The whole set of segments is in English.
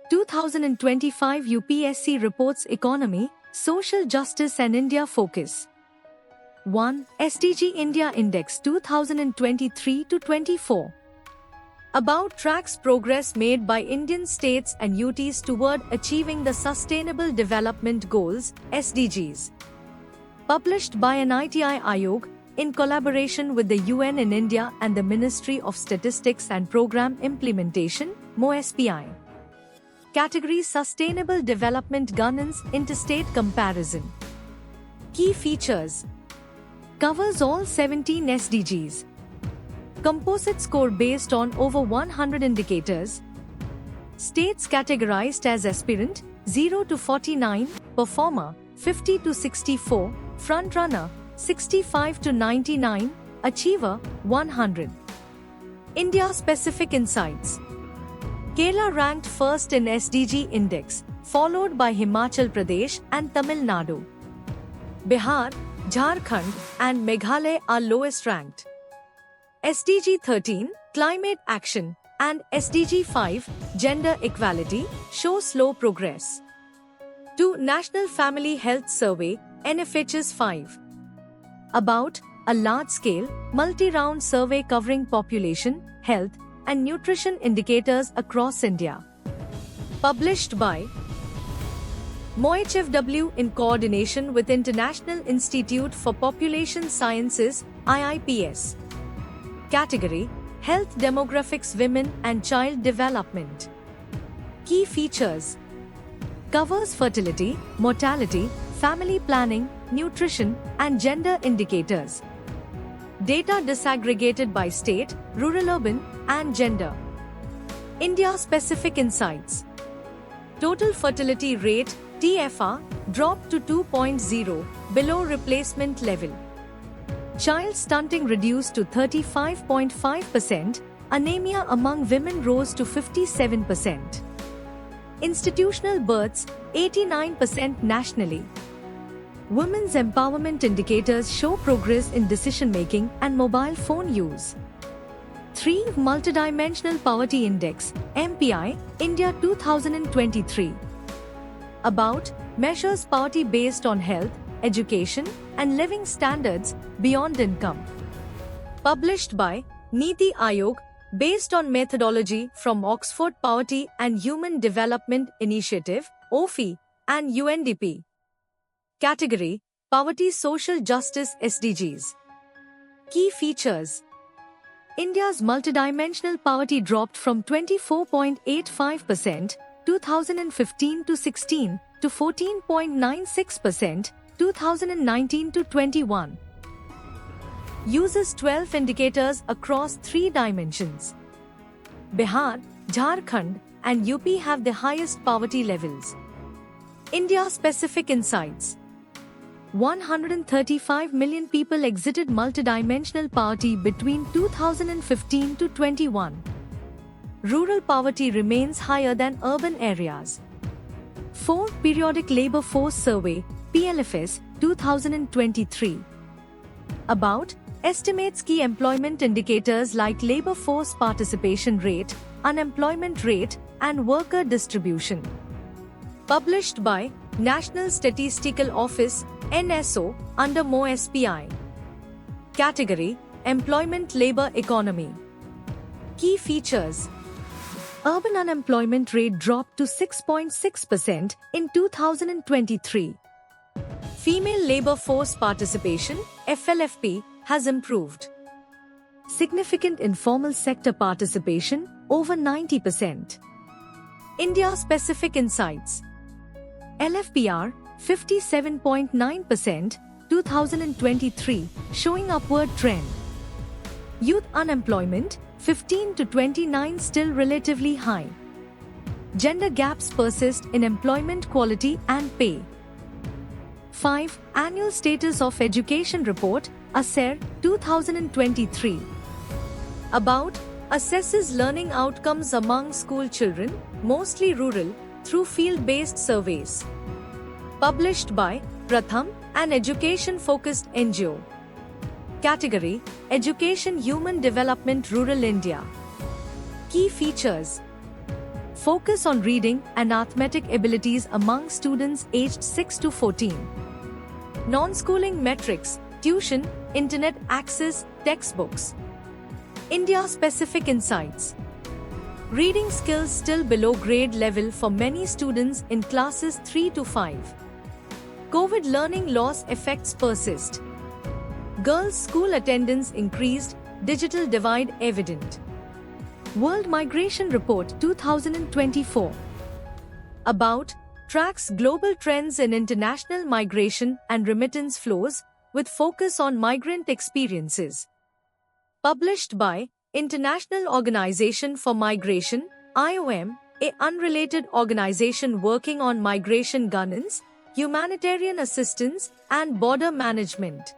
2025 UPSC reports Economy, Social Justice and India Focus. 1. SDG India Index 2023-24. About tracks progress made by Indian states and UTs toward achieving the Sustainable Development Goals, SDGs. Published by NITI Aayog, in collaboration with the UN in India and the Ministry of Statistics and Program Implementation, MoSPI. Category Sustainable Development Governance Interstate Comparison. Key features. Covers all 17 SDGs. Composite score based on over 100 indicators. States categorized as aspirant, 0 to 49, performer, 50 to 64, frontrunner, 65 to 99, achiever, 100. India-specific insights. Kerala ranked first in SDG index, followed by Himachal Pradesh and Tamil Nadu. Bihar, Jharkhand, and Meghalaya are lowest ranked. SDG 13, Climate Action, and SDG 5, Gender Equality, show slow progress. 2. National Family Health Survey, NFHS 5. About a large-scale, multi-round survey covering population, health, and nutrition indicators across India. Published by MoHFW in coordination with International Institute for Population Sciences, IIPS. Category: Health Demographics Women and Child Development. Key features. Covers fertility, mortality, family planning, nutrition, and gender indicators. Data disaggregated by state, rural-urban, and gender. India-specific insights. Total fertility rate, TFR, dropped to 2.0, below replacement level. Child stunting reduced to 35.5%, anemia among women rose to 57%. Institutional births, 89% nationally. Women's empowerment indicators show progress in decision-making and mobile phone use. 3. Multidimensional Poverty Index, MPI, India 2023. About, measures poverty based on health, education, and living standards beyond income. Published by NITI Aayog, based on methodology from Oxford Poverty and Human Development Initiative, OFI, and UNDP. Category: Poverty Social Justice SDGs. Key features. India's multidimensional poverty dropped from 24.85% 2015-16 to 14.96% 2019-21. Uses 12 indicators across 3 dimensions. Bihar, Jharkhand, and UP have the highest poverty levels. India-specific insights. 135 million people exited multidimensional poverty between 2015 to 21. Rural poverty remains higher than urban areas. 4. Periodic Labour Force Survey, PLFS, 2023. About, estimates key employment indicators like labor force participation rate, unemployment rate, and worker distribution. Published by National Statistical Office, NSO, under MoSPI. Category: Employment Labor Economy. Key features. Urban unemployment rate dropped to 6.6% in 2023. Female labor force participation, FLFP, has improved. Significant informal sector participation, over 90%. India-specific insights. LFPR, 57.9%, 2023, showing upward trend. Youth unemployment, 15 to 29, still relatively high. Gender gaps persist in employment quality and pay. 5. Annual Status of Education Report, ASER, 2023. About, assesses learning outcomes among school children, mostly rural, through field-based surveys. Published by Pratham, an education-focused NGO. Category: Education Human Development Rural India. Key features. Focus on reading and arithmetic abilities among students aged 6 to 14. Non-schooling metrics, tuition, internet access, textbooks. India-specific insights. Reading skills still below grade level for many students in classes 3 to 5. COVID learning loss effects persist. Girls' school attendance increased, digital divide evident. World Migration Report 2024. About tracks global trends in international migration and remittance flows, with focus on migrant experiences. Published by International Organization for Migration, IOM, a unrelated organization working on migration governance, humanitarian assistance, and border management.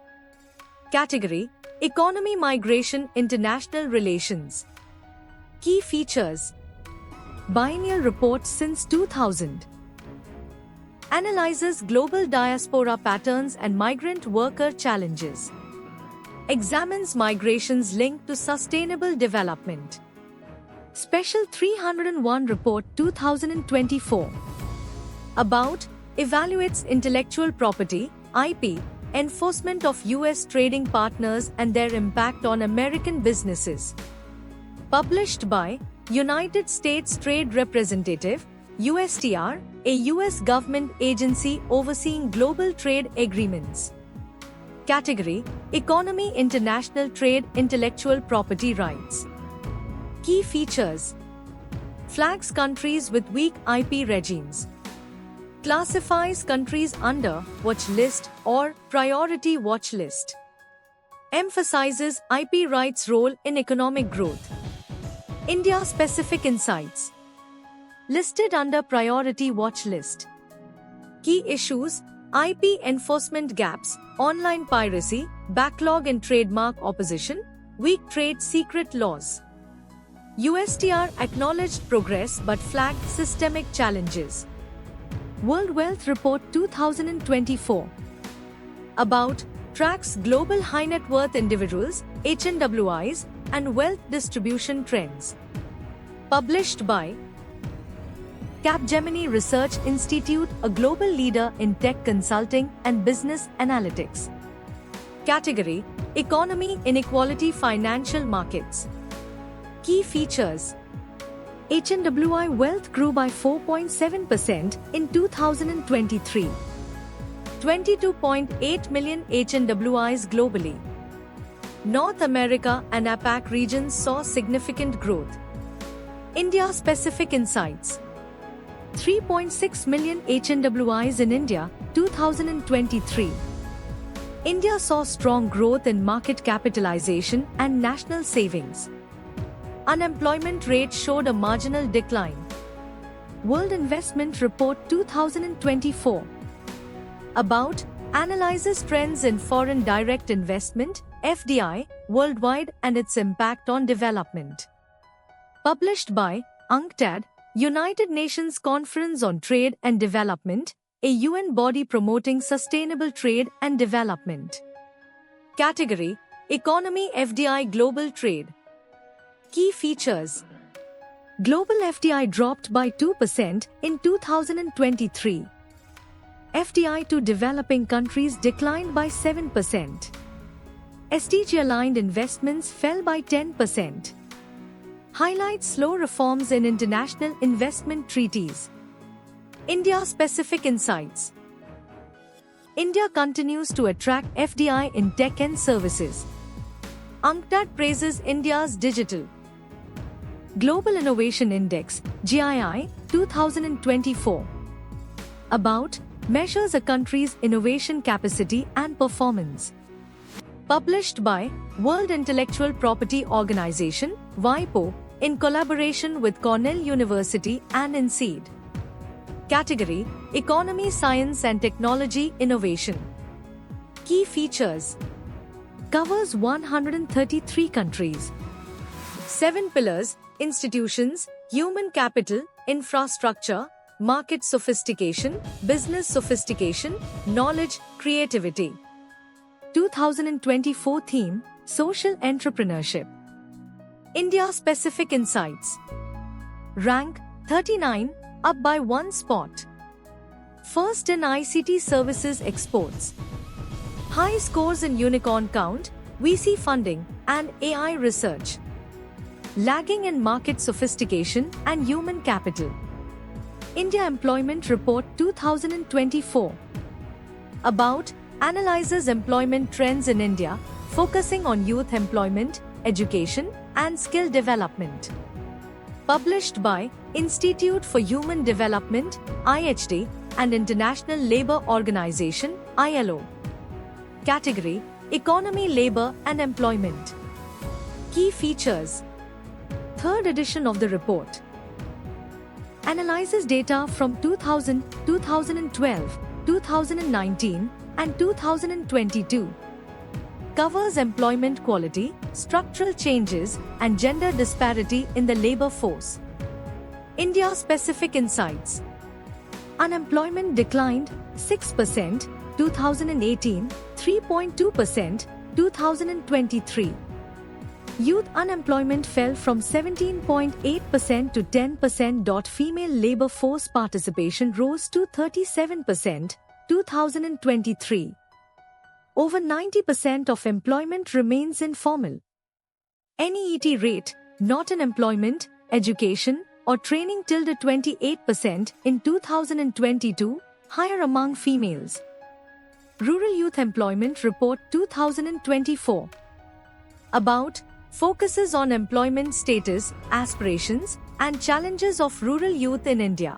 Category: Economy, Migration, International Relations. Key features: Biennial report since 2000. Analyzes global diaspora patterns and migrant worker challenges. Examines migration's link to sustainable development. Special 301 Report 2024. About evaluates intellectual property, IP, enforcement of US trading partners and their impact on American businesses. Published by United States Trade Representative, USTR, a US government agency overseeing global trade agreements. Category: Economy, International Trade, Intellectual Property Rights. Key features: Flags countries with weak IP regimes. Classifies countries under watch list or priority watch list. Emphasizes IP rights' role in economic growth. India-specific insights. Listed under priority watch list. Key issues: IP enforcement gaps, online piracy, backlog in trademark opposition, weak trade secret laws. USTR acknowledged progress but flagged systemic challenges. World Wealth Report 2024. About tracks global high net worth individuals, HNWIs, and wealth distribution trends. Published by Capgemini Research Institute, a global leader in tech consulting and business analytics. Category: Economy, Inequality, Financial Markets. Key features: HNWI wealth grew by 4.7% in 2023. 22.8 million HNWIs globally. North America and APAC regions saw significant growth. India-specific insights. 3.6 million HNWIs in India, 2023. India saw strong growth in market capitalization and national savings. Unemployment rate showed a marginal decline. World Investment Report 2024. About analyzes trends in foreign direct investment, FDI, worldwide and its impact on development. Published by UNCTAD, United Nations Conference on Trade and Development, a UN body promoting sustainable trade and development. Category: Economy, FDI, Global Trade. Key features: Global FDI dropped by 2% in 2023. FDI to developing countries declined by 7%. SDG-aligned investments fell by 10%. Highlights slow reforms in international investment treaties. India-specific insights. India continues to attract FDI in tech and services. UNCTAD praises India's digital. Global Innovation Index, GII, 2024. About measures a country's innovation capacity and performance. Published by World Intellectual Property Organization, WIPO, in collaboration with Cornell University and INSEAD. Category: Economy, Science and Technology, Innovation. Key features: covers 133 countries. 7 pillars: institutions, human capital, infrastructure, market sophistication, business sophistication, knowledge, creativity. 2024 theme: Social Entrepreneurship. India-specific insights. Rank 39, up by 1 spot. First in ICT services exports. High scores in unicorn count, VC funding, and AI research. Lagging in market sophistication and human capital. India Employment Report 2024. About analyzes employment trends in India, focusing on youth employment, education, and skill development. Published by Institute for Human Development, IHD, and International Labour Organization, ILO. Category: Economy, Labour and Employment. Key features. Third edition of the report. Analyzes data from 2000, 2012, 2019, and 2022. Covers employment quality, structural changes, and gender disparity in the labor force. India-specific insights. Unemployment declined 6%, 2018, 3.2%, 2023. Youth unemployment fell from 17.8% to 10%. Female labor force participation rose to 37%, 2023. Over 90% of employment remains informal. NEET rate, not in employment, education, or training, till 28% in 2022, higher among females. Rural Youth Employment Report 2024. About focuses on employment status, aspirations, and challenges of rural youth in India.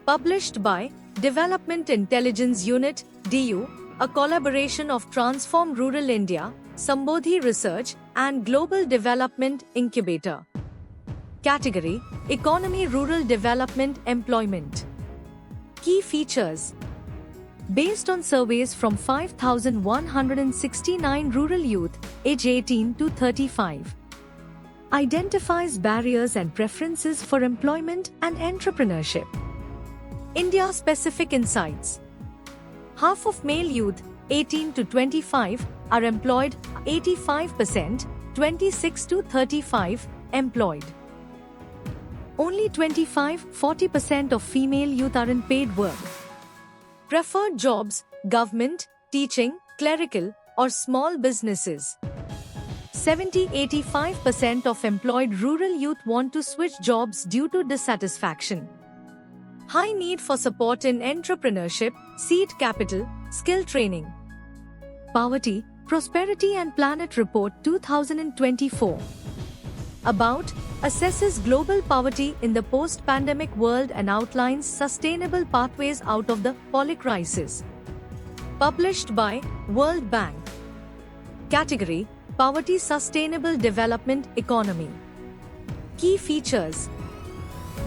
Published by Development Intelligence Unit, DU, a collaboration of Transform Rural India, Sambodhi Research, and Global Development Incubator. Category: Economy, Rural Development, Employment. Key features. Based on surveys from 5,169 rural youth, age 18 to 35. Identifies barriers and preferences for employment and entrepreneurship. India-specific insights. Half of male youth, 18 to 25, are employed, 85%, 26 to 35, employed. Only 25-40% of female youth are in paid work. Preferred jobs: government, teaching, clerical, or small businesses. 70-85% of employed rural youth want to switch jobs due to dissatisfaction. High need for support in entrepreneurship, seed capital, skill training. Poverty, Prosperity and Planet Report 2024. About assesses global poverty in the post-pandemic world and outlines sustainable pathways out of the polycrisis. Published by World Bank. Category: Poverty, Sustainable Development, Economy. Key features.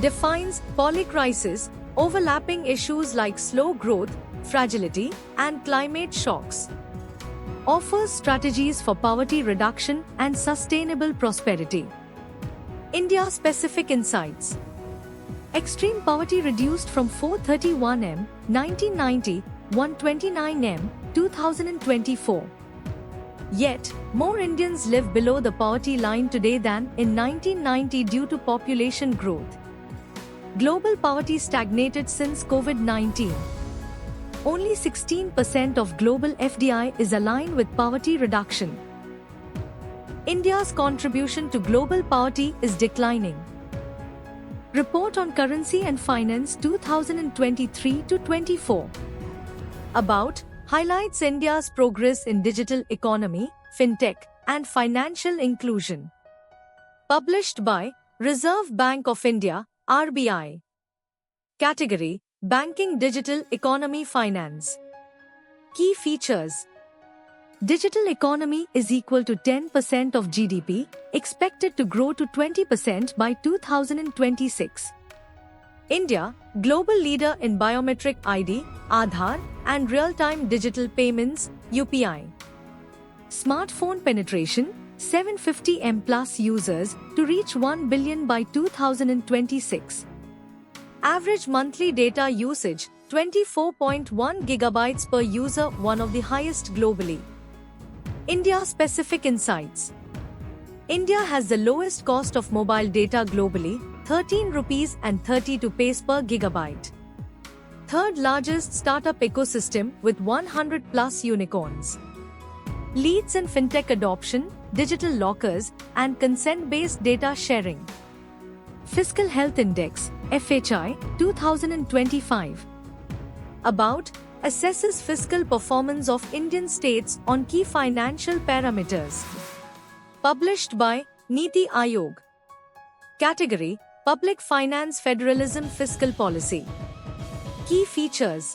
Defines polycrisis, overlapping issues like slow growth, fragility, and climate shocks. Offers strategies for poverty reduction and sustainable prosperity. India-specific insights. Extreme poverty reduced from 431 m. 1990, 129 m. 2024. Yet, more Indians live below the poverty line today than in 1990 due to population growth. Global poverty stagnated since COVID-19. Only 16% of global FDI is aligned with poverty reduction. India's contribution to global poverty is declining. Report on Currency and Finance 2023-24. About highlights India's progress in digital economy, fintech, and financial inclusion. Published by Reserve Bank of India, RBI. Category: Banking, Digital Economy, Finance. Key features. Digital economy is equal to 10% of GDP, expected to grow to 20% by 2026. India, global leader in biometric ID, Aadhaar, and real-time digital payments, UPI. Smartphone penetration, 750 M+ users to reach 1 billion by 2026. Average monthly data usage, 24.1 gigabytes per user, one of the highest globally. India-specific insights. India has the lowest cost of mobile data globally, 13 rupees and 32 paise per gigabyte. Third largest startup ecosystem with 100 plus unicorns. Leads in fintech adoption, digital lockers, and consent-based data sharing. Fiscal Health Index, FHI, 2025. About assesses fiscal performance of Indian states on key financial parameters. Published by Niti Aayog. Category: Public Finance Federalism Fiscal Policy. Key features: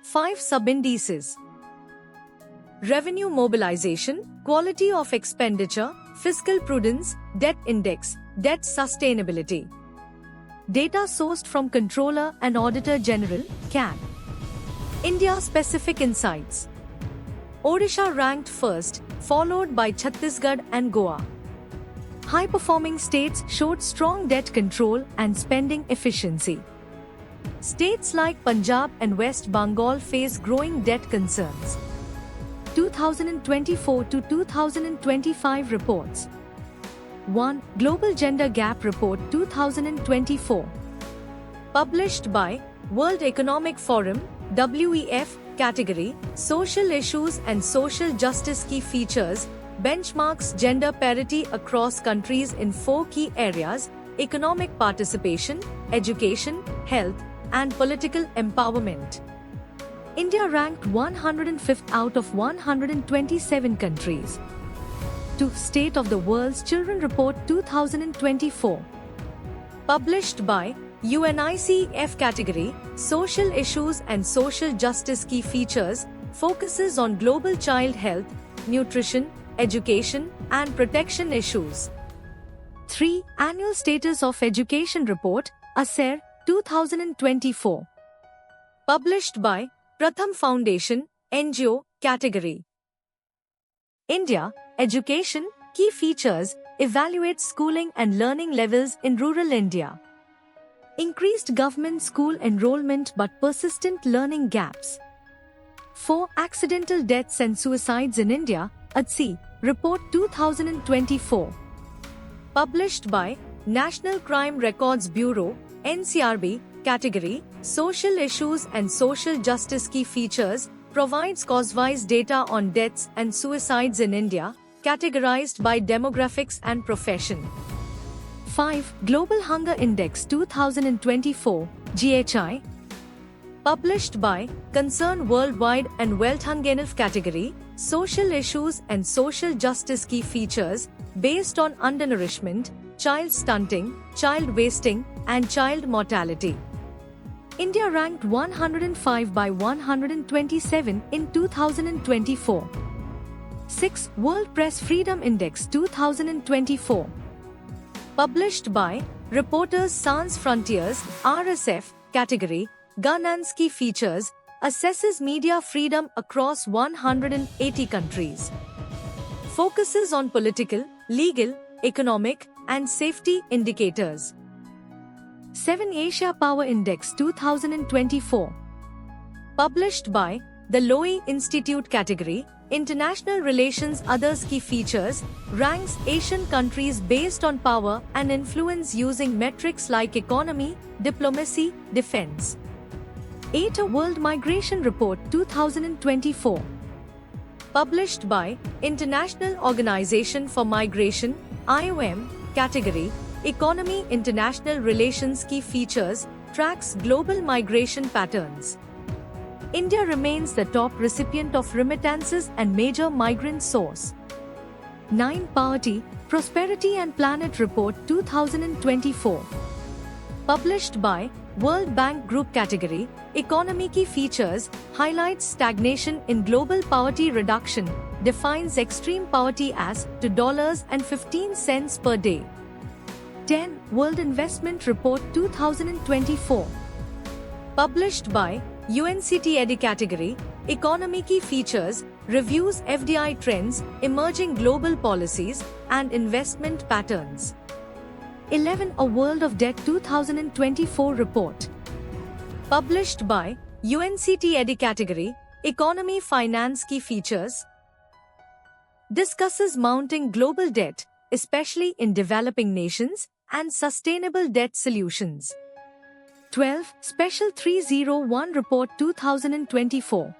5 sub-indices. Revenue mobilization, quality of expenditure, fiscal prudence, debt index, debt sustainability. Data sourced from Controller and Auditor General, CAG. India-specific insights. Odisha ranked first, followed by Chhattisgarh and Goa. High-performing states showed strong debt control and spending efficiency. States like Punjab and West Bengal face growing debt concerns. 2024 to 2025 reports. 1. Global Gender Gap Report 2024. Published by World Economic Forum, WEF. Category: Social Issues and Social Justice. Key features: benchmarks gender parity across countries in 4 key areas: economic participation, education, health, and political empowerment. India ranked 105th out of 127 countries. 2. State of the World's Children Report 2024. Published by UNICEF. Category: Social Issues and Social Justice. Key features: focuses on global child health, nutrition, education, and protection issues. 3. Annual Status of Education Report, ASER, 2024. Published by Pratham Foundation, NGO. Category: India, Education. Key features: evaluates schooling and learning levels in rural India. Increased government school enrollment but persistent learning gaps. 4. Accidental deaths and suicides in India, ADSI, Report 2024. Published by National Crime Records Bureau, NCRB. Category: Social Issues and Social Justice. Key features: provides cause-wise data on deaths and suicides in India, categorized by demographics and profession. 5. Global Hunger Index 2024, GHI. Published by Concern Worldwide and Welthungenhilfe. Category: Social Issues and Social Justice. Key features: based on undernourishment, child stunting, child wasting, and child mortality. India ranked 105 by 127 in 2024. 6. World Press Freedom Index 2024. Published by Reporters Sans Frontiers, RSF. Category: Governance. Key features: assesses media freedom across 180 countries. Focuses on political, legal, economic, and safety indicators. 7. Asia Power Index 2024. Published by the Lowy Institute. Category: International Relations. Others. Key features: ranks Asian countries based on power and influence using metrics like economy, diplomacy, defense. 8. A World Migration Report 2024. Published by International Organization for Migration, IOM. Category: Economy, International Relations. Key features: tracks global migration patterns. India remains the top recipient of remittances and major migrant source. 9. Poverty, Prosperity and Planet Report 2024. Published by World Bank Group. Category: Economy. Key features: highlights stagnation in global poverty reduction, defines extreme poverty as $2.15 per day. 10. World Investment Report 2024. Published by UNCTAD. Category: Economy. Key features: reviews FDI trends, emerging global policies, and investment patterns. 11. A World of Debt 2024 Report. Published by UNCTAD. Category: Economy Finance. Key features: discusses mounting global debt, especially in developing nations, and Sustainable Debt Solutions. 12. Special 301 Report 2024.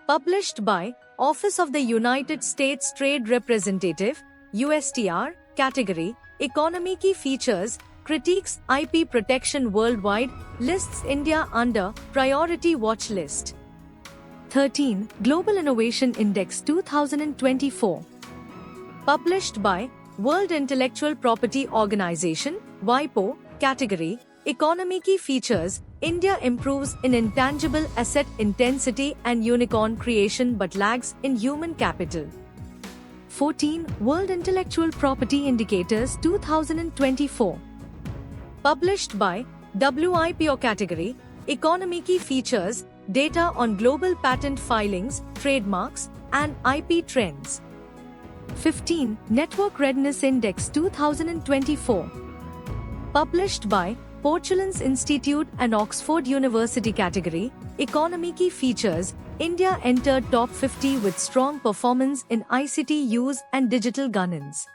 Published by Office of the United States Trade Representative, USTR, Category, Economy Key Features, Critiques IP Protection Worldwide, lists India under Priority Watch List. 13. Global Innovation Index 2024. Published by World Intellectual Property Organization, WIPO, Category, Economy Key Features, India improves in intangible asset intensity and unicorn creation but lags in human capital. 14. World Intellectual Property Indicators 2024. Published by WIPO Category, Economy Key Features, Data on Global Patent Filings, Trademarks, and IP Trends. 15. Network Readiness Index 2024. Published by Portulans Institute and Oxford University. Category, Economy Key Features, India entered top 50 with strong performance in ICT use and digital governance.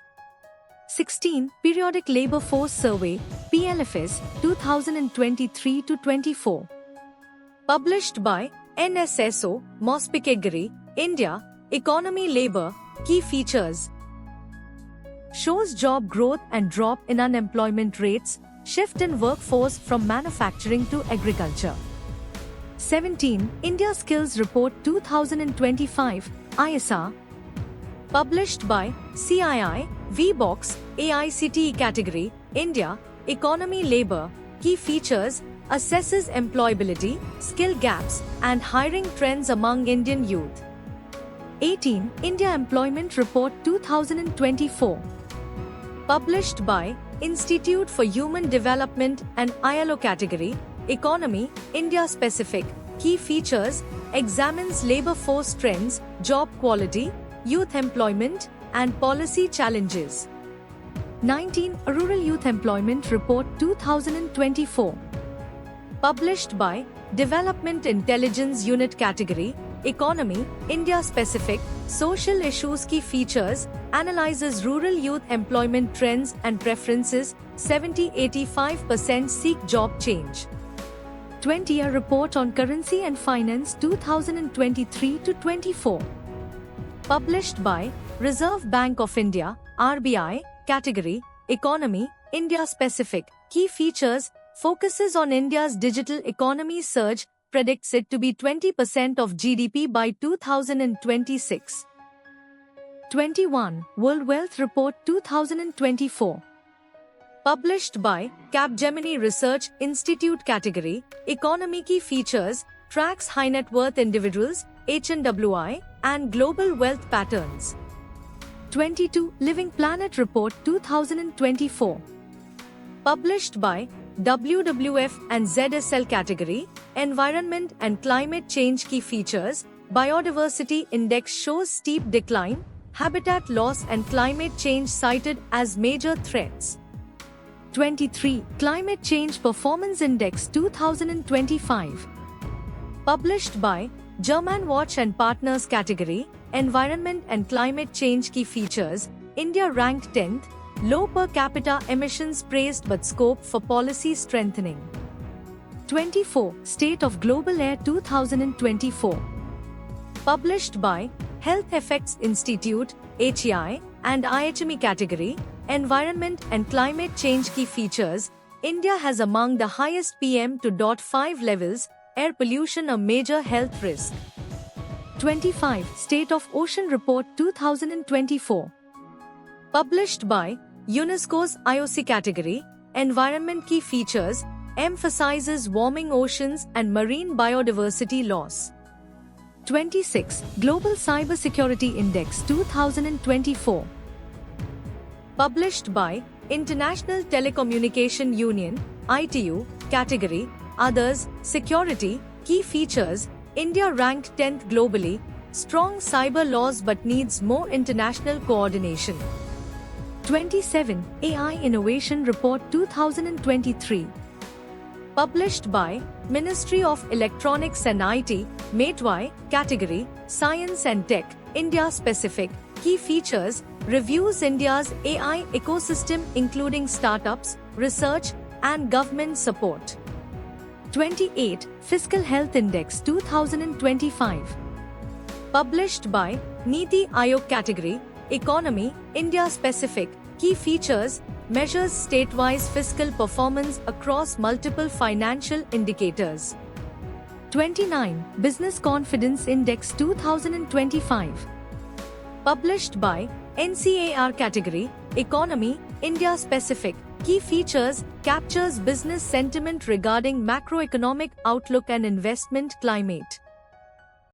16. Periodic Labour Force Survey, PLFS, 2023-24. Published by NSSO, Mospikegiri, India, Economy Labour, Key Features. Shows job growth and drop in unemployment rates, shift in workforce from manufacturing to agriculture. 17. India Skills Report 2025, ISR. Published by CII, VBox, AICTE. Category, India, Economy Labour, Key Features, assesses employability, skill gaps, and hiring trends among Indian youth. 18. India Employment Report 2024. Published by Institute for Human Development and ILO. Category, Economy, India Specific, Key Features, examines labor force trends, job quality, youth employment, and policy challenges. 19. Rural Youth Employment Report 2024. Published by Development Intelligence Unit. Category, Economy, India Specific, Social Issues. Key Features, analyzes rural youth employment trends and preferences, 70-85% seek job change. 20. A Report on Currency and Finance 2023-24. Published by Reserve Bank of India, RBI. Category, Economy, India Specific, Key Features, focuses on India's digital economy surge, predicts it to be 20% of GDP by 2026. 21. World Wealth Report 2024. Published by Capgemini Research Institute. Category, Economy Key Features, tracks high net worth individuals, HNWI, and global wealth patterns. 22. Living Planet Report 2024. Published by WWF and ZSL. Category, Environment and Climate Change. Key Features, Biodiversity Index shows steep decline, habitat loss and climate change cited as major threats. 23. Climate Change Performance Index 2025. Published by Germanwatch and Partners. Category, Environment and Climate Change. Key Features, India ranked 10th, low per capita emissions praised but scope for policy strengthening. 24. State of Global Air 2024. Published by Health Effects Institute, HEI, and IHME. Category, Environment and Climate Change. Key Features, India has among the highest PM2.5 levels, air pollution a major health risk. 25. State of Ocean Report 2024. Published by UNESCO's IOC. Category, Environment. Key Features, emphasizes warming oceans and marine biodiversity loss. 26. Global Cybersecurity Index 2024. Published by International Telecommunication Union, ITU. Category, Others, Security. Key Features, India ranked 10th globally, strong cyber laws but needs more international coordination. 27. AI Innovation Report 2023. Published by Ministry of Electronics and IT, MeitY. Category, Science and Tech, India Specific, Key features: reviews India's AI ecosystem including startups, research, and government support. 28. Fiscal Health Index 2025. Published by Niti Aayog. Category: Economy, India specific. Key features: measures state-wise fiscal performance across multiple financial indicators. 29. Business Confidence Index 2025. Published by NCAR. Category: Economy, India specific. Key features: captures business sentiment regarding macroeconomic outlook and investment climate.